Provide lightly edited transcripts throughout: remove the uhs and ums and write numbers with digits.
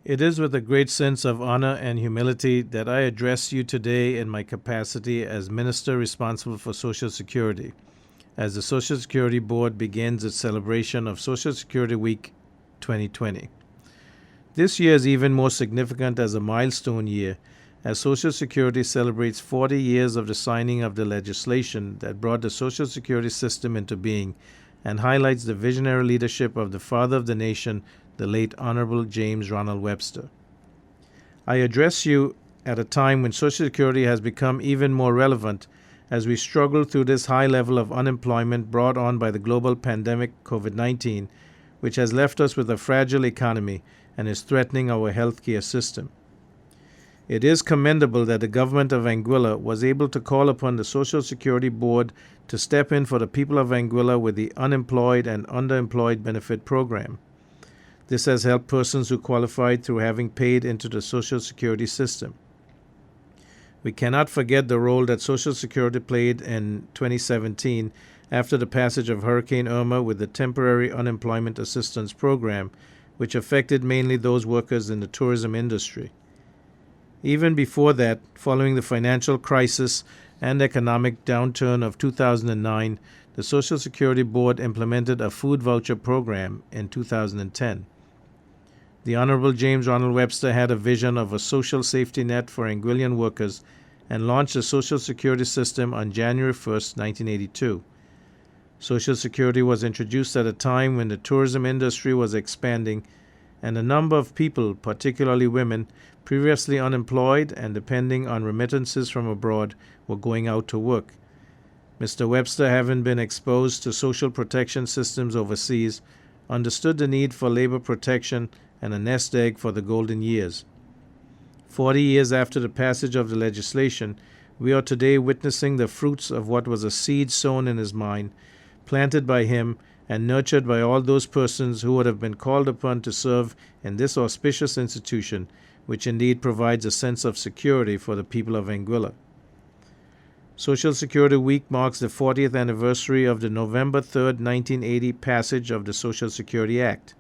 It is with a great sense of honor and humility that I address you today in my capacity as Minister responsible for Social Security, as the Social Security Board begins its celebration of Social Security Week 2020. This year is even more significant as a milestone year, as Social Security celebrates 40 years of the signing of the legislation that brought the Social Security system into being and highlights the visionary leadership of the father of the nation, the late Honorable James Ronald Webster. I address you at a time when Social Security has become even more relevant as we struggle through this high level of unemployment brought on by the global pandemic COVID-19, which has left us with a fragile economy and is threatening our healthcare system. It is commendable that the government of Anguilla was able to call upon the Social Security Board to step in for the people of Anguilla with the Unemployed and Underemployed Benefit Program. This has helped persons who qualified through having paid into the Social Security system. We cannot forget the role that Social Security played in 2017 after the passage of Hurricane Irma with the Temporary Unemployment Assistance Program, which affected mainly those workers in the tourism industry. Even before that, following the financial crisis and economic downturn of 2009, the Social Security Board implemented a food voucher program in 2010. The Honorable James Ronald Webster had a vision of a social safety net for Anguillan workers and launched the Social Security system on January 1, 1982. Social Security was introduced at a time when the tourism industry was expanding and a number of people, particularly women, previously unemployed and depending on remittances from abroad, were going out to work. Mr. Webster, having been exposed to social protection systems overseas, understood the need for labor protection and a nest egg for the golden years. 40 years after the passage of the legislation, we are today witnessing the fruits of what was a seed sown in his mind, planted by him, and nurtured by all those persons who would have been called upon to serve in this auspicious institution, which indeed provides a sense of security for the people of Anguilla. Social Security Week marks the 40th anniversary of the November 3, 1980 passage of the Social Security Act.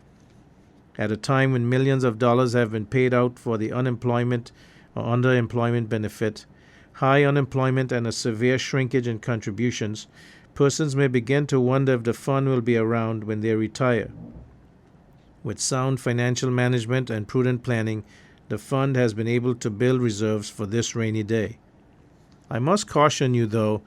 At a time when millions of dollars have been paid out for the unemployment or underemployment benefit, high unemployment and a severe shrinkage in contributions, persons may begin to wonder if the fund will be around when they retire. With sound financial management and prudent planning, the fund has been able to build reserves for this rainy day. I must caution you, though,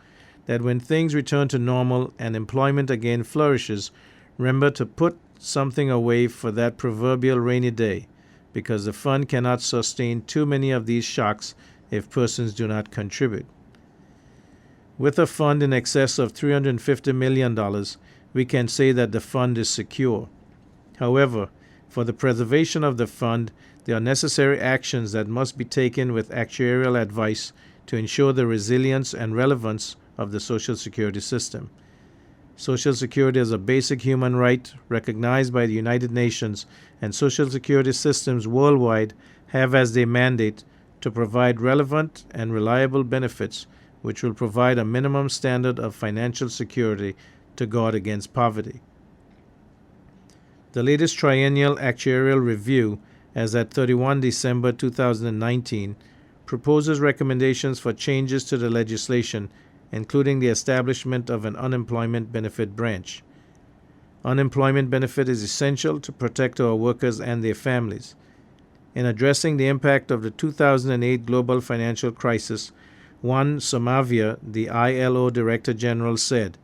that when things return to normal and employment again flourishes, remember to put something away for that proverbial rainy day, because the fund cannot sustain too many of these shocks if persons do not contribute. With a fund in excess of $350 million, we can say that the fund is secure. However, for the preservation of the fund, there are necessary actions that must be taken with actuarial advice to ensure the resilience and relevance of the Social Security system. Social Security is a basic human right recognized by the United Nations, and Social Security systems worldwide have as their mandate to provide relevant and reliable benefits which will provide a minimum standard of financial security to guard against poverty. The latest triennial actuarial review, as at 31 December 2019, proposes recommendations for changes to the legislation, including the establishment of an unemployment benefit branch. Unemployment benefit is essential to protect our workers and their families. In addressing the impact of the 2008 global financial crisis, Juan Somavia, the ILO Director General, said,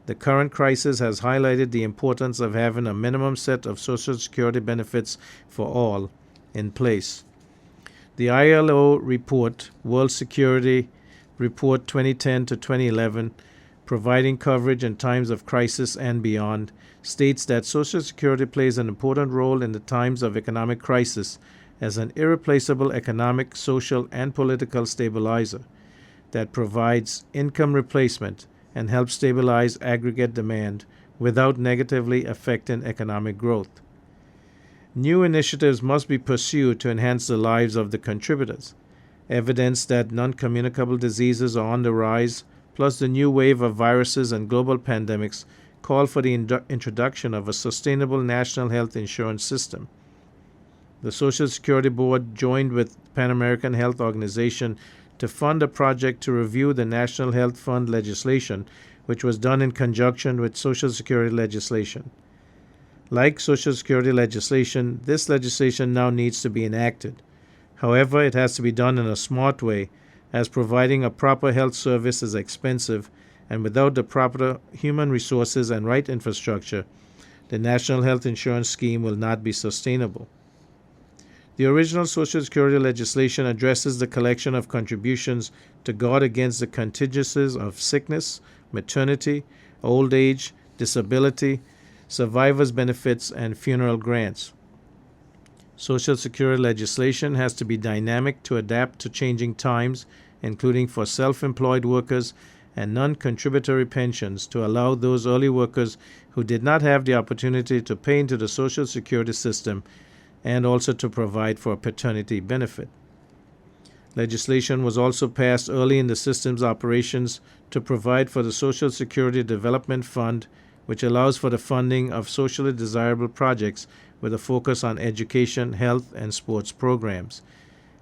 "The current crisis has highlighted the importance of having a minimum set of Social Security benefits for all in place." The ILO report, World Security Report 2010 to 2011, providing coverage in times of crisis and beyond, states that Social Security plays an important role in the times of economic crisis as an irreplaceable economic, social, and political stabilizer that provides income replacement and helps stabilize aggregate demand without negatively affecting economic growth. New initiatives must be pursued to enhance the lives of the contributors. Evidence that non-communicable diseases are on the rise, plus the new wave of viruses and global pandemics, call for the introduction of a sustainable national health insurance system. The Social Security Board joined with Pan American Health Organization to fund a project to review the National Health Fund legislation, which was done in conjunction with Social Security legislation. Like Social Security legislation, this legislation now needs to be enacted. However, it has to be done in a smart way, as providing a proper health service is expensive, and without the proper human resources and right infrastructure, the National Health Insurance Scheme will not be sustainable. The original Social Security legislation addresses the collection of contributions to guard against the contingencies of sickness, maternity, old age, disability, survivors' benefits, and funeral grants. Social Security legislation has to be dynamic to adapt to changing times, including for self-employed workers and non-contributory pensions, to allow those early workers who did not have the opportunity to pay into the Social Security system, and also to provide for a paternity benefit. Legislation was also passed early in the system's operations to provide for the Social Security Development Fund, which allows for the funding of socially desirable projects with a focus on education, health, and sports programs.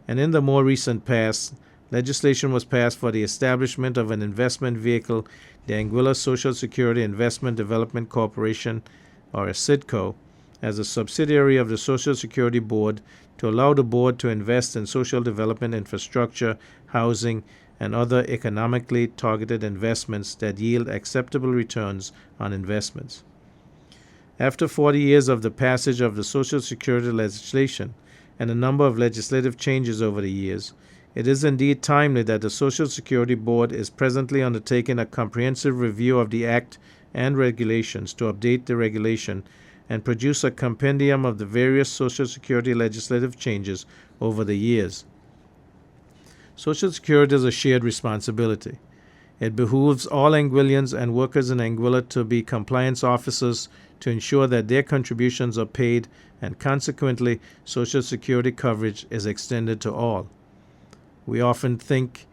And in the more recent past, legislation was passed for the establishment of an investment vehicle, the Anguilla Social Security Investment Development Corporation, or a SIDCO, as a subsidiary of the Social Security Board, to allow the board to invest in social development infrastructure, housing, and other economically targeted investments that yield acceptable returns on investments. After 40 years of the passage of the Social Security legislation and a number of legislative changes over the years, it is indeed timely that the Social Security Board is presently undertaking a comprehensive review of the Act and regulations to update the regulation and produce a compendium of the various Social Security legislative changes over the years. Social Security is a shared responsibility. It behooves all Anguillians and workers in Anguilla to be compliance officers to ensure that their contributions are paid, and consequently, Social Security coverage is extended to all. We often think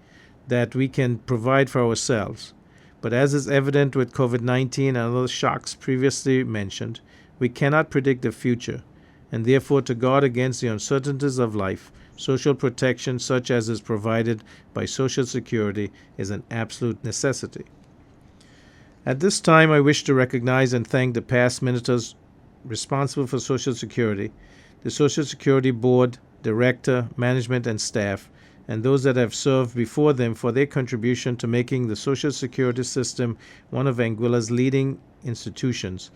that we can provide for ourselves, but as is evident with COVID-19 and other shocks previously mentioned, we cannot predict the future, and therefore, to guard against the uncertainties of life, social protection such as is provided by Social Security is an absolute necessity. At this time, I wish to recognize and thank the past ministers responsible for Social Security, the Social Security Board, Director, Management, and staff, and those that have served before them for their contribution to making the Social Security system one of Anguilla's leading institutions,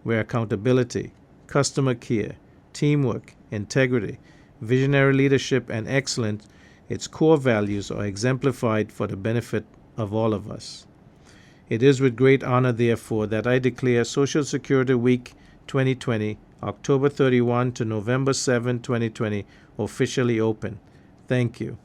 where accountability, customer care, teamwork, integrity, visionary leadership, and excellence, its core values, are exemplified for the benefit of all of us. It is with great honor, therefore, that I declare Social Security Week 2020, October 31 to November 7, 2020, officially open. Thank you.